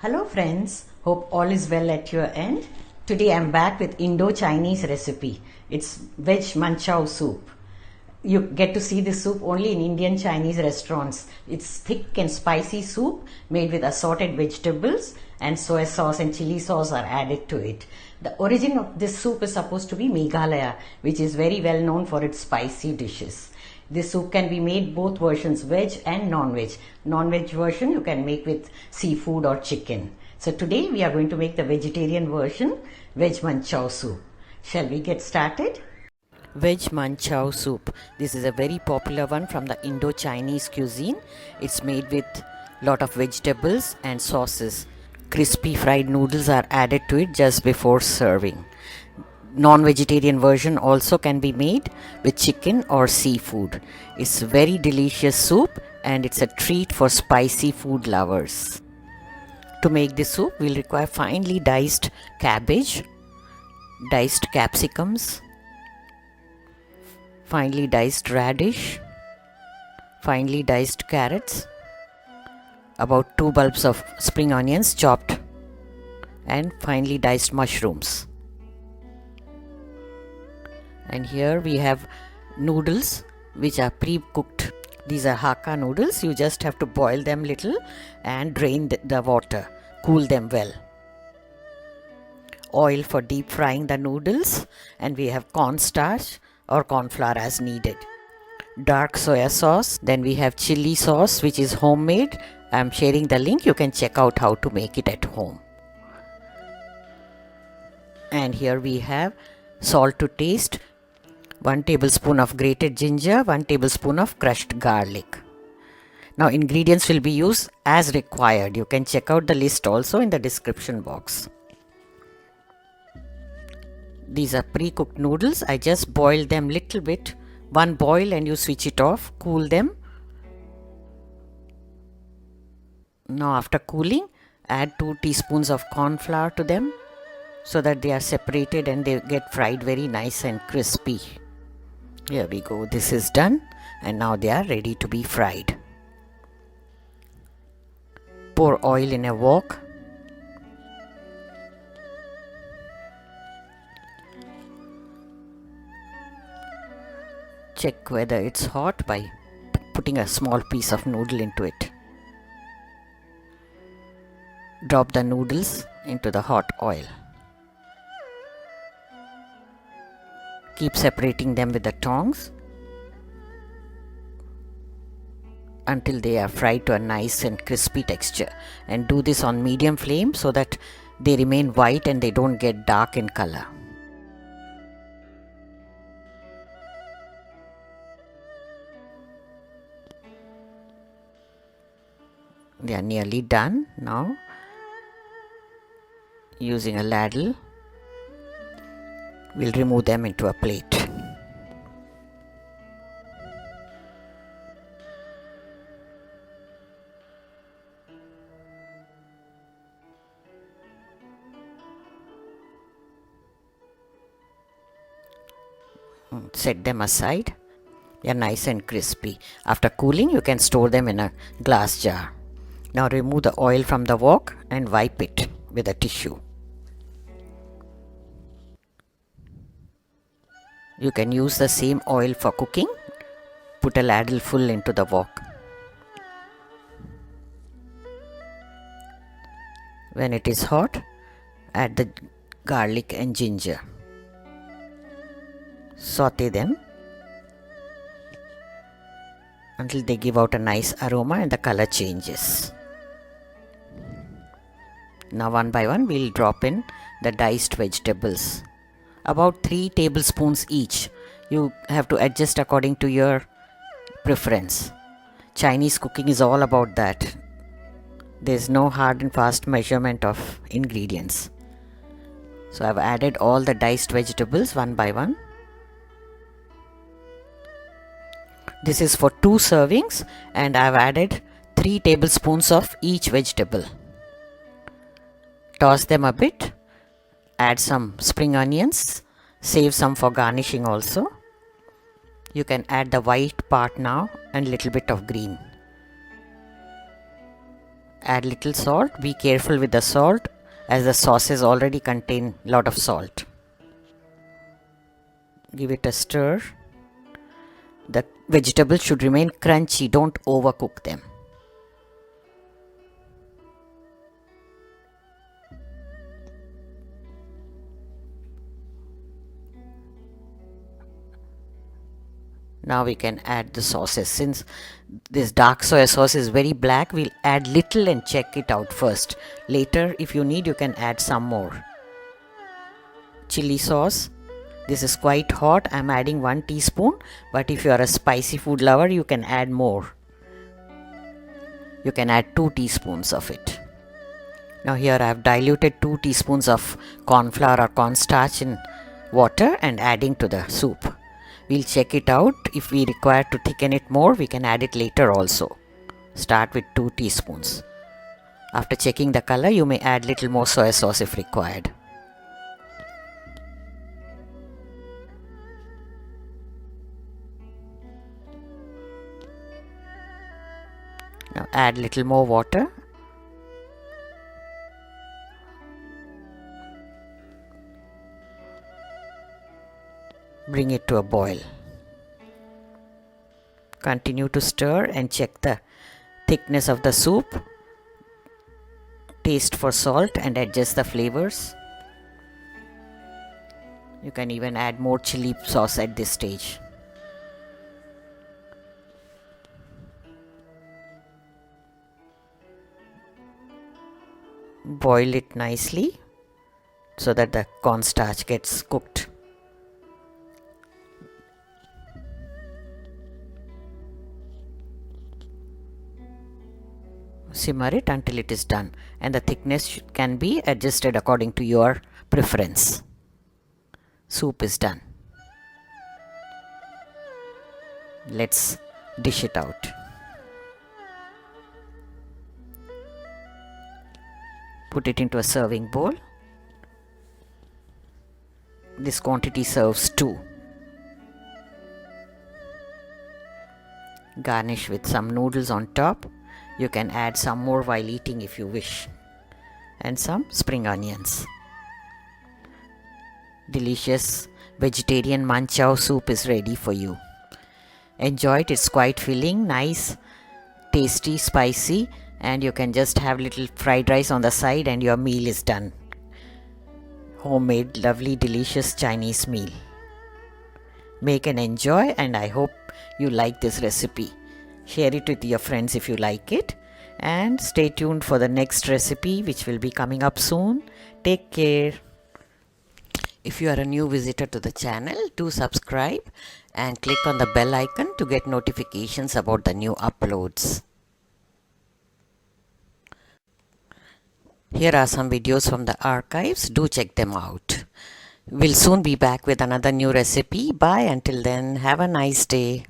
Hello friends, hope all is well at your end. Today I'm back with Indo-Chinese recipe. It's veg Manchow soup. You get to see this soup only in Indian Chinese restaurants. It's thick and spicy soup made with assorted vegetables, and soy sauce and chili sauce are added to it. The origin of this soup is supposed to be Meghalaya, which is very well known for its spicy dishes. This soup can be made both versions, veg and non-veg. Non-veg version you can make with seafood or chicken. So today we are going to make the vegetarian version, veg Manchow soup. Shall we get started? Veg Manchow soup. This is a very popular one from the Indo-Chinese cuisine. It's made with lot of vegetables and sauces. Crispy fried noodles are added to it just before serving. Non-vegetarian version also can be made with chicken or seafood. It's very delicious soup and it's a treat for spicy food lovers. To make this soup, we'll require finely diced cabbage, diced capsicums, finely diced radish, finely diced carrots, about 2 bulbs of spring onions chopped, and finely diced mushrooms. And here we have noodles which are pre-cooked. These are Hakka noodles. You just have to boil them little and drain the water. Cool them well. Oil for deep frying the noodles, and we have cornstarch or corn flour as needed. Dark soya sauce. Then we have chilli sauce which is homemade. I am sharing the link. You can check out how to make it at home. And here we have salt to taste. 1 tablespoon of grated ginger, 1 tablespoon of crushed garlic. Now ingredients will be used as required. You can check out the list also in the description box. These are pre-cooked noodles. I just boiled them little bit. One boil and you switch it off. Cool them. Now after cooling, add 2 teaspoons of corn flour to them so that they are separated and they get fried very nice and crispy. Here we go. This is done and now they are ready to be fried. Pour oil in a wok. Check whether it's hot by putting a small piece of noodle into it. Drop the noodles into the hot oil. Keep separating them with the tongs until they are fried to a nice and crispy texture, and do this on medium flame so that they remain white and they don't get dark in color. They are nearly done. Now using a ladle, we'll remove them into a plate. Set them aside. They are nice and crispy. After cooling, you can store them in a glass jar. Now remove the oil from the wok and wipe it with a tissue. You can use the same oil for cooking. Put a ladle full into the wok. When it is hot, add the garlic and ginger. Saute them until they give out a nice aroma and the color changes. Now one by one we'll drop in the diced vegetables. About 3 tablespoons each. You have to adjust according to your preference. Chinese cooking is all about that. There's no hard and fast measurement of ingredients. So I've added all the diced vegetables one by one. This is for 2 servings and I've added 3 tablespoons of each vegetable. Toss them a bit. Add some spring onions. Save some for garnishing also. You can add the white part now and little bit of green. Add little salt. Be careful with the salt as the sauces already contain lot of salt. Give it a stir. The vegetables should remain crunchy, don't overcook them. Now we can add the sauces. Since this dark soy sauce is very black, we'll add little and check it out first. Later, if you need, you can add some more. Chili sauce. This is quite hot. I'm adding 1 teaspoon, but if you are a spicy food lover, you can add more. You can add 2 teaspoons of it. Now here I have diluted 2 teaspoons of corn flour or cornstarch in water and adding to the soup. We'll check it out. If we require to thicken it more, we can add it later also. Start with 2 teaspoons. After checking the color, you may add little more soy sauce if required. Now add little more water. Bring it to a boil. Continue to stir and check the thickness of the soup. Taste for salt and adjust the flavors. You can even add more chili sauce at this stage. Boil it nicely so that the cornstarch gets cooked. Simmer it until it is done, and the thickness can be adjusted according to your preference. Soup is done. Let's dish it out. Put it into a serving bowl. This quantity serves 2. Garnish with some noodles on top. You can add some more while eating if you wish. And some spring onions. Delicious vegetarian Manchow soup is ready for you. Enjoy it. It's quite filling, nice, tasty, spicy, and you can just have little fried rice on the side and your meal is done. Homemade, lovely, delicious Chinese meal. Make and enjoy, and I hope you like this recipe. Share it with your friends if you like it, and stay tuned for the next recipe which will be coming up soon. Take care. If you are a new visitor to the channel, do subscribe and click on the bell icon to get notifications about the new uploads. Here are some videos from the archives. Do check them out. We'll soon be back with another new recipe. Bye. Until then, have a nice day.